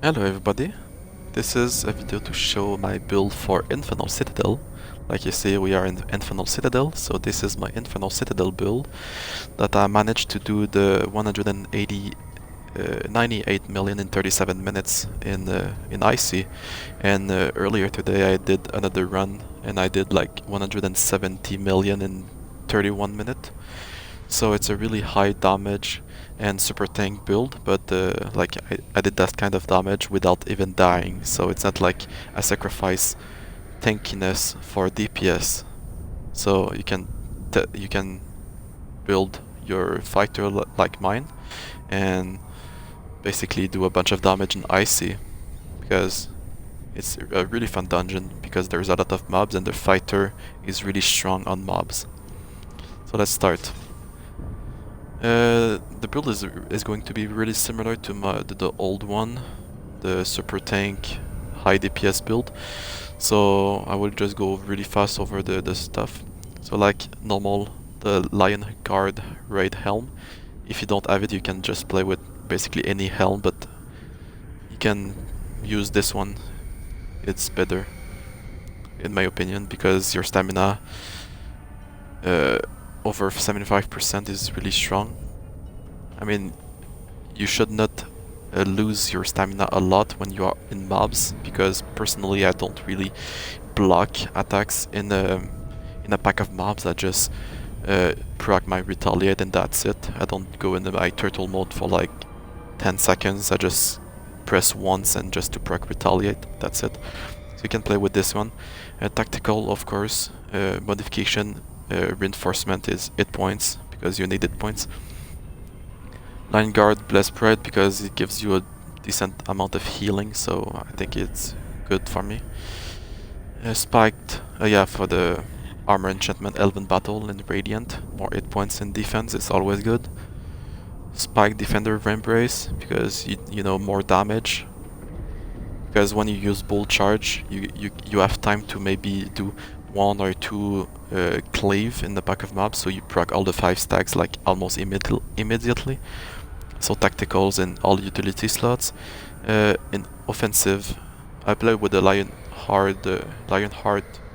Hello everybody, this is a video to show my build for Infernal Citadel. Like you see, we are in Infernal Citadel, so this is my Infernal Citadel build that I managed to do the 98 million in 37 minutes in IC. And earlier today I did another run and I did like 170 million in 31 minutes. So it's a really high damage and super tank build, but like I did that kind of damage without even dying, so it's not like I sacrifice tankiness for DPS. So you can build your fighter like mine and basically do a bunch of damage in IC, because it's a really fun dungeon because there's a lot of mobs and the fighter is really strong on mobs. So let's start. The build is going to be really similar to the old one, the super tank high DPS build. So I will just go really fast over the stuff. So like normal, the Lion Guard Raid Helm. If you don't have it, you can just play with basically any helm, but you can use this one. It's better, in my opinion, because your stamina over 75% is really strong. I mean, you should not lose your stamina a lot when you are in mobs, because personally I don't really block attacks in a pack of mobs. I just proc my retaliate and that's it. I don't go into my turtle mode for like 10 seconds. I just press once and just to proc retaliate, that's it. So you can play with this one. Tactical, of course, modification. Reinforcement is 8 points because you need 8 points. Line Guard, Blessed Pride, because it gives you a decent amount of healing, so I think it's good for me. Spiked, yeah, for the armor enchantment, Elven Battle and Radiant, more 8 points in defense, it's always good. Spiked Defender of Embrace, because you know, more damage. Because when you use Bull Charge, you have time to maybe do 1 or 2 cleave in the back of mobs, so you proc all the 5 stacks like almost immediately. So tacticals in all utility slots. In offensive, I play with the Lionheart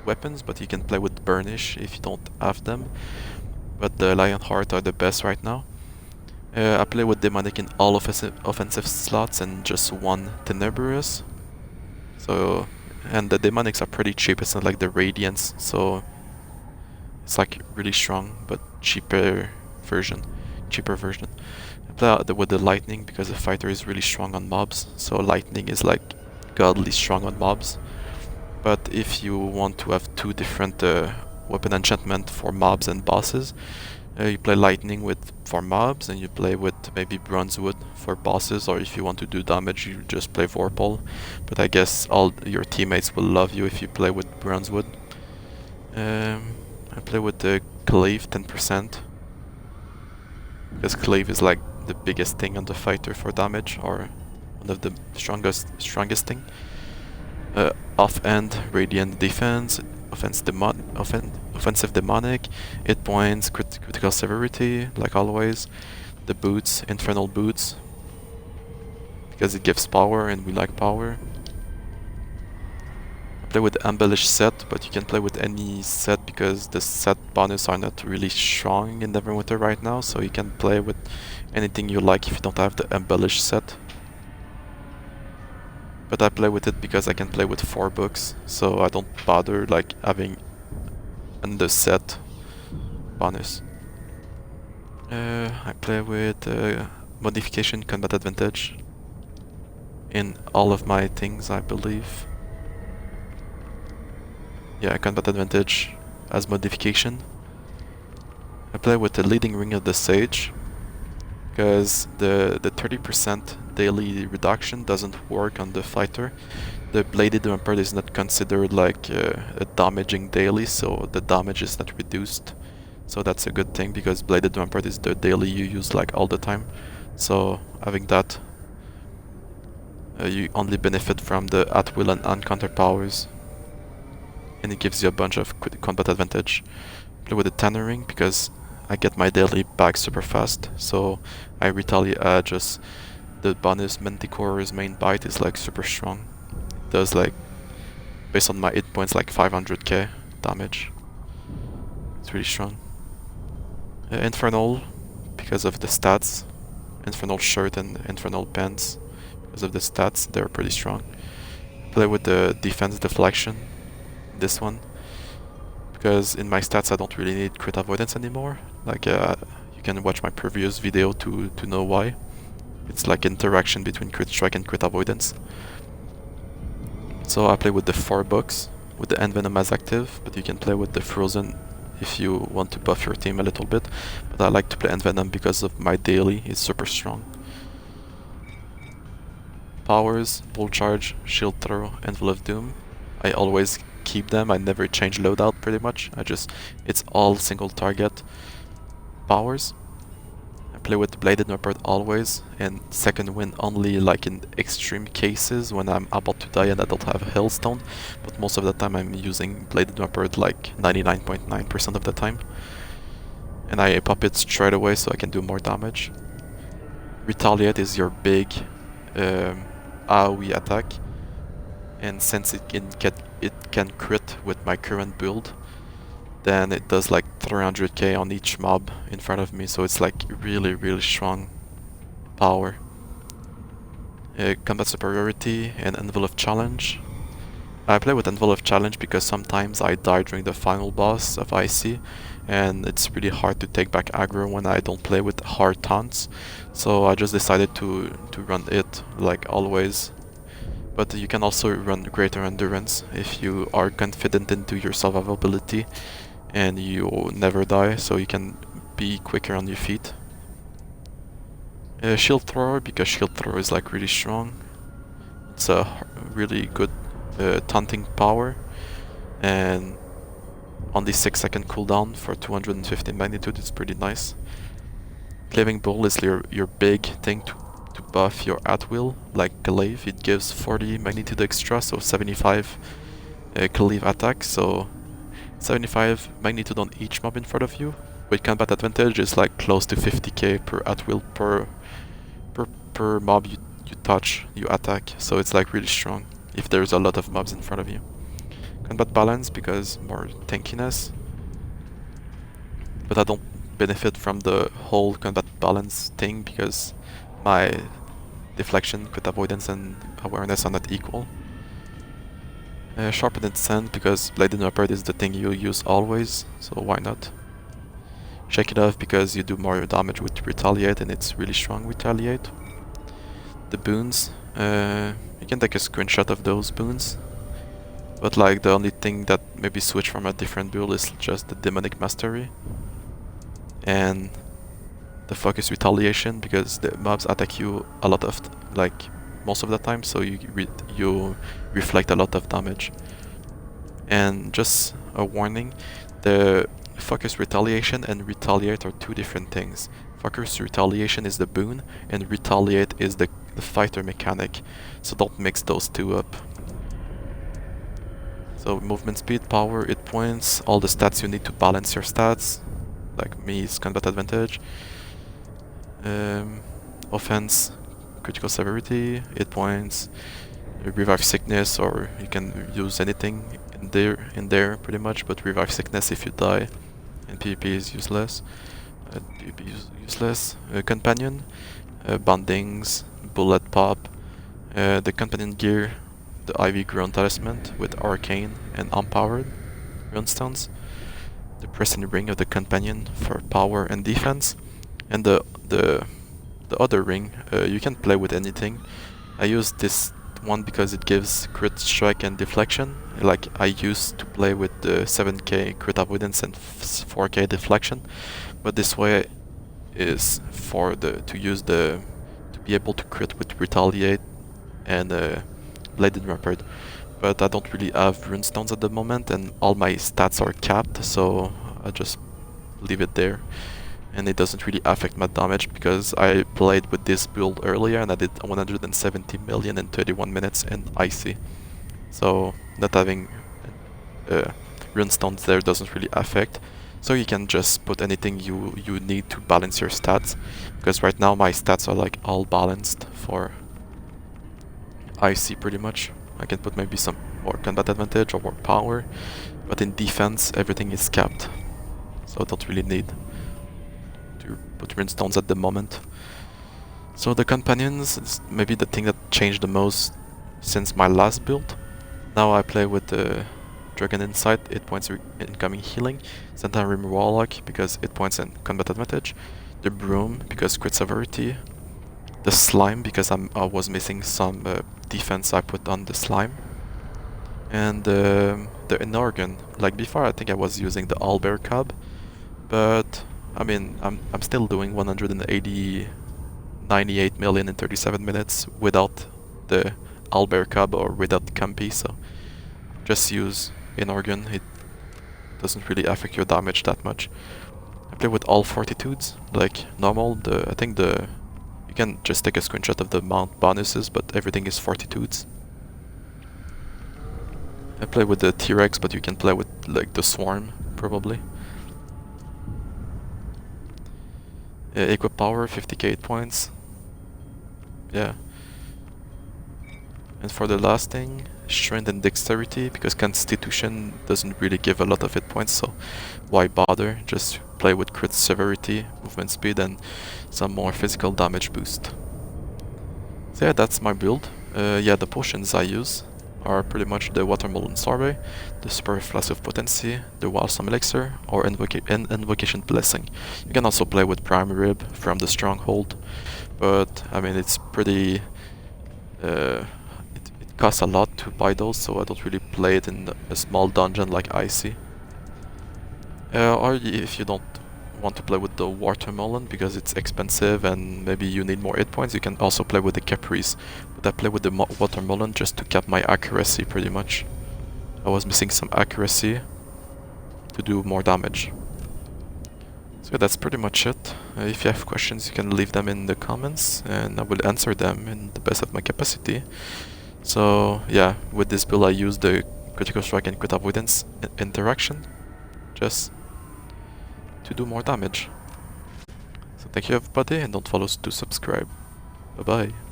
weapons, but you can play with Burnish if you don't have them. But the Lionheart are the best right now. I play with Demonic in all offensive slots and just 1 Tenebrous. So, and the Demonics are pretty cheap, it's not like the Radiants, so it's like really strong but cheaper version. I play with the Lightning because the fighter is really strong on mobs, so Lightning is like godly strong on mobs. But if you want to have 2 different weapon enchantment for mobs and bosses, you play Lightning for mobs, and you play with maybe Bronzewood for bosses, or if you want to do damage you just play Vorpal. But I guess all your teammates will love you if you play with Bronzewood. I play with the Cleave 10%, because Cleave is like the biggest thing on the fighter for damage, or one of the strongest thing. Off-end Radiant Defense, offensive Demonic, 8 points, critical severity, like always. The boots, Infernal Boots, because it gives power and we like power. I play with the Embellished set, but you can play with any set because the set bonus are not really strong in Neverwinter right now, so you can play with anything you like if you don't have the Embellished set. But I play with it because I can play with 4 books, so I don't bother like having the set bonus. I play with modification, combat advantage in all of my things, I believe. Yeah, combat advantage as modification. I play with the leading ring of the Sage, because the 30% daily reduction doesn't work on the fighter. The Bladed Rampart is not considered like a damaging daily, so the damage is not reduced. So that's a good thing, because Bladed Rampart is the daily you use like all the time. So having that, you only benefit from the at will and uncounter powers, and it gives you a bunch of combat advantage. Play with the Tannering because I get my daily back super fast, so I retaliate, just the bonus Manticore's main bite is like super strong. It does like, based on my hit points, like 500k damage. It's really strong. Infernal, because of the stats. Infernal shirt and Infernal pants, because of the stats, they're pretty strong. Play with the defense deflection, this one, because in my stats I don't really need crit avoidance anymore. Like you can watch my previous video to know why. It's like interaction between crit strike and crit avoidance. So I play with the 4 books, with the Envenom as active, but you can play with the Frozen if you want to buff your team a little bit. But I like to play Envenom because of my daily is super strong. Powers, Bull Charge, Shield Throw, Anvil of Doom. I always keep them, I never change loadout pretty much. It's all single target powers. I play with the Bladed Leopard always, and second wind only like in extreme cases when I'm about to die and I don't have a Hailstone, but most of the time I'm using Bladed Leopard like 99.9% of the time. And I pop it straight away so I can do more damage. Retaliate is your big AoE attack, and since it can crit with my current build, then it does like 300k on each mob in front of me, so it's like really strong power. Combat superiority and Anvil of Challenge. I play with Anvil of Challenge because sometimes I die during the final boss of IC, and it's really hard to take back aggro when I don't play with hard taunts, so I just decided to run it like always. But you can also run Greater Endurance if you are confident into your survivability and you never die, so you can be quicker on your feet. Shield Thrower, because Shield Thrower is like really strong. It's a really good taunting power, and only 6-second cooldown for 250 magnitude is pretty nice. Cleaving Bull is your big thing to buff your at will, like Glaive. It gives 40 magnitude extra, so 75 cleave attack, so 75 magnitude on each mob in front of you. With combat advantage is like close to 50k per at will per mob you touch, you attack, so it's like really strong if there's a lot of mobs in front of you. Combat balance because more tankiness, but I don't benefit from the whole combat balance thing because my deflection, crit avoidance and awareness are not equal. Sharpened Sand because Bladed Leopard is the thing you use always, so why not? Shake It Off because you do more damage with Retaliate and it's really strong Retaliate. The boons, you can take a screenshot of those boons, but like the only thing that maybe switch from a different build is just the Demonic Mastery and the Focus Retaliation because the mobs attack you a lot of like most of the time, so you reflect a lot of damage. And just a warning, the Focus Retaliation and Retaliate are two different things. Focus Retaliation is the boon and Retaliate is the fighter mechanic, so don't mix those two up. So movement speed, power, hit points, all the stats you need to balance your stats, like me is combat advantage. Offense, critical severity, hit points, revive sickness, or you can use anything in there pretty much, but revive sickness if you die, and PvP is useless. Companion, bondings, bullet pop, the companion gear, the Ivy Grown Talisman with Arcane and Unpowered Runstones, the Pressing Ring of the Companion for power and defense, and the other ring, you can play with anything. I use this one because it gives crit strike and deflection. Like I used to play with the 7k crit avoidance and 4k deflection, but this way is for to be able to crit with Retaliate and Bladed Leopard. But I don't really have runestones at the moment and all my stats are capped, so I just leave it there. And it doesn't really affect my damage because I played with this build earlier and I did 170 million in 31 minutes in IC. So not having runestones there doesn't really affect. So you can just put anything you need to balance your stats, because right now my stats are like all balanced for IC pretty much. I can put maybe some more combat advantage or more power, but in defense everything is capped, so I don't really need to put runestones at the moment. So the companions is maybe the thing that changed the most since my last build. Now I play with the Dragon Insight, 8 points incoming healing, Centarim Warlock because 8 points and combat advantage, the Broom because crit severity, the Slime because I was missing some defense I put on the Slime, and the Inorgan. Like before I think I was using the Owlbear Cub, but I mean I'm still doing 98 million in 37 minutes without the Owlbear Cub or without Campy, so just use Inorgan, it doesn't really affect your damage that much. I play with all fortitudes, like normal, I think you can just take a screenshot of the mount bonuses, but everything is fortitudes. I play with the T-Rex, but you can play with like the Swarm, probably. Equip power, 50k points. Yeah. And for the last thing, strength and dexterity, because constitution doesn't really give a lot of hit points, so why bother? Just play with crit severity, movement speed, and some more physical damage boost. So yeah, that's my build. Yeah, the potions I use are pretty much the Watermelon Sorbet, the Super Flask of Potency, the Wildsome Elixir, or Invocation Blessing. You can also play with Prime Rib from the Stronghold, but I mean it's pretty... it costs a lot to buy those, so I don't really play it in a small dungeon like Icy. Or if you don't want to play with the Watermelon because it's expensive and maybe you need more hit points, you can also play with the Caprice. But I play with the Watermelon just to cap my accuracy pretty much. I was missing some accuracy to do more damage. So that's pretty much it. If you have questions you can leave them in the comments and I will answer them in the best of my capacity. So yeah, with this build I use the Critical Strike and Crit Avoidance interaction just to do more damage. So thank you everybody and don't forget to subscribe. Bye bye.